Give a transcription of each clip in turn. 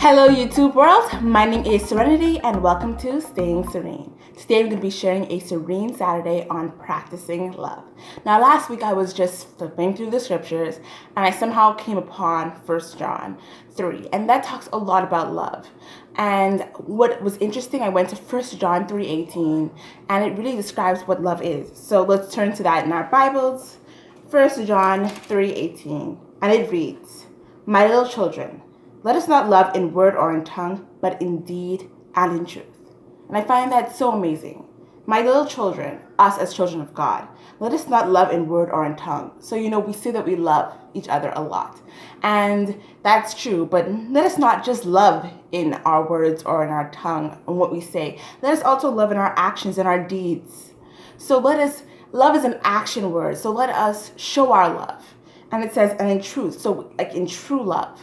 Hello YouTube world, my name is Serenity and welcome to Staying Serene. Today I'm going to be sharing a Serene Saturday on practicing love. Now last week I was just flipping through the scriptures and I somehow came upon 1 John 3 and that talks a lot about love. And what was interesting, I went to 1 John 3:18 and it really describes what love is. So let's turn to that in our Bibles. 1 John 3:18 and it reads, "My little children, let us not love in word or in tongue, but in deed and in truth." And I find that so amazing. My little children, us as children of God, let us not love in word or in tongue. So, we say that we love each other a lot. And that's true, but let us not just love in our words or in our tongue and what we say. Let us also love in our actions and our deeds. So love is an action word. So let us show our love. And it says, and in truth, so like in true love.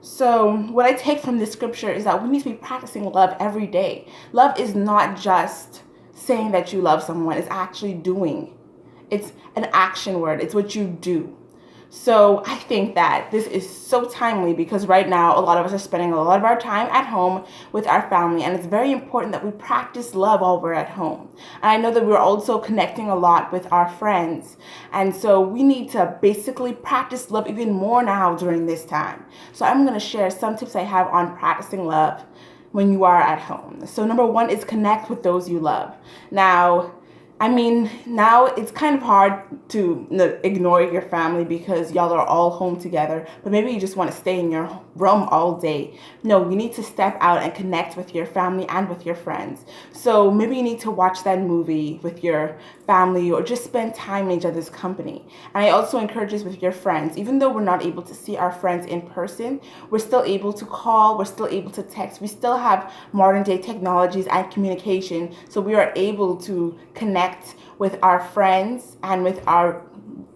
So what I take from this scripture is that we need to be practicing love every day. Love is not just saying that you love someone, it's actually doing. It's an action word, it's what you do. So I think that this is so timely because right now a lot of us are spending a lot of our time at home with our family, and it's very important that we practice love while we're at home. And I know that we're also connecting a lot with our friends, and so we need to basically practice love even more now during this time. So I'm going to share some tips I have on practicing love when you are at home. So number one is connect with those you love. Now it's kind of hard to ignore your family because y'all are all home together, but maybe you just want to stay in your room all day. No, you need to step out and connect with your family and with your friends. So maybe you need to watch that movie with your family or just spend time in each other's company. And I also encourage this with your friends. Even though we're not able to see our friends in person, we're still able to call, we're still able to text, we still have modern day technologies and communication, so we are able to connect with our friends and with our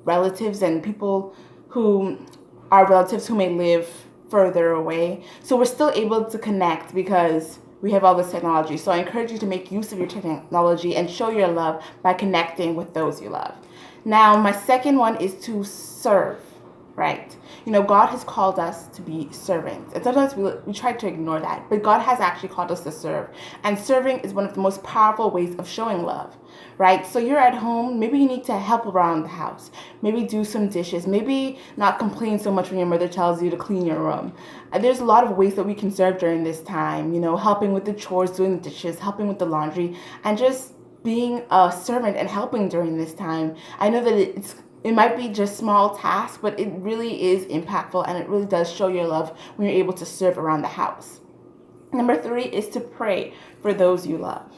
relatives and people who may live further away. So we're still able to connect because we have all this technology. So I encourage you to make use of your technology and show your love by connecting with those you love. Now, my second one is to serve, right? God has called us to be servants. And sometimes we try to ignore that. But God has actually called us to serve. And serving is one of the most powerful ways of showing love, right? So you're at home. Maybe you need to help around the house. Maybe do some dishes. Maybe not complain so much when your mother tells you to clean your room. There's a lot of ways that we can serve during this time. Helping with the chores, doing the dishes, helping with the laundry, and just being a servant and helping during this time. I know that it might be just small tasks, but it really is impactful and it really does show your love when you're able to serve around the house. Number 3 is to pray for those you love.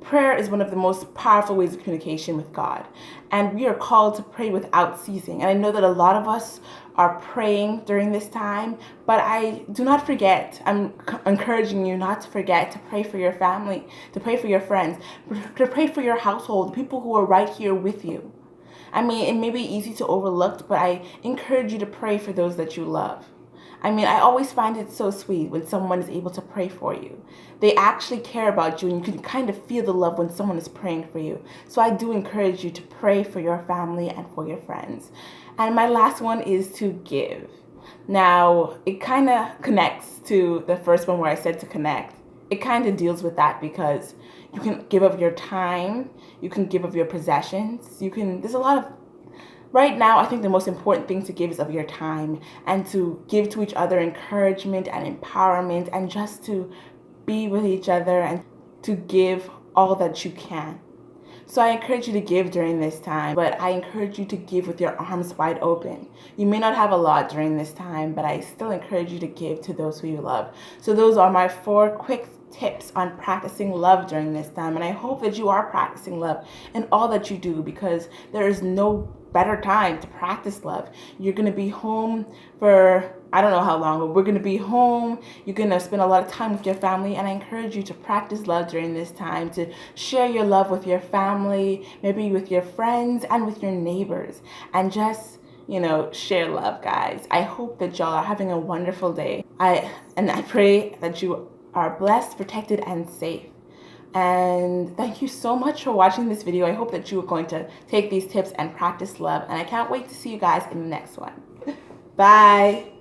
Prayer is one of the most powerful ways of communication with God, and we are called to pray without ceasing. And I know that a lot of us are praying during this time, but do not forget, I'm encouraging you not to forget to pray for your family, to pray for your friends, to pray for your household, people who are right here with you. It may be easy to overlook, but I encourage you to pray for those that you love. I always find it so sweet when someone is able to pray for you. They actually care about you, and you can kind of feel the love when someone is praying for you. So I do encourage you to pray for your family and for your friends. And my last one is to give. Now, it kind of connects to the first one where I said to connect. It kind of deals with that because you can give of your time, you can give of your possessions, there's a lot of. Right now, I think the most important thing to give is of your time and to give to each other encouragement and empowerment and just to be with each other and to give all that you can. So I encourage you to give during this time, but I encourage you to give with your arms wide open. You may not have a lot during this time, but I still encourage you to give to those who you love. So those are my 4 quick tips on practicing love during this time, and I hope that you are practicing love in all that you do because there is no better time to practice love. You're going to be home for I don't know how long, but we're going to be home. You're going to spend a lot of time with your family, and I encourage you to practice love during this time, to share your love with your family, maybe with your friends and with your neighbors, and just share love, guys. I hope that y'all are having a wonderful day. I pray that you are blessed, protected, and safe. And thank you so much for watching this video. I hope that you are going to take these tips and practice love. And I can't wait to see you guys in the next one. Bye.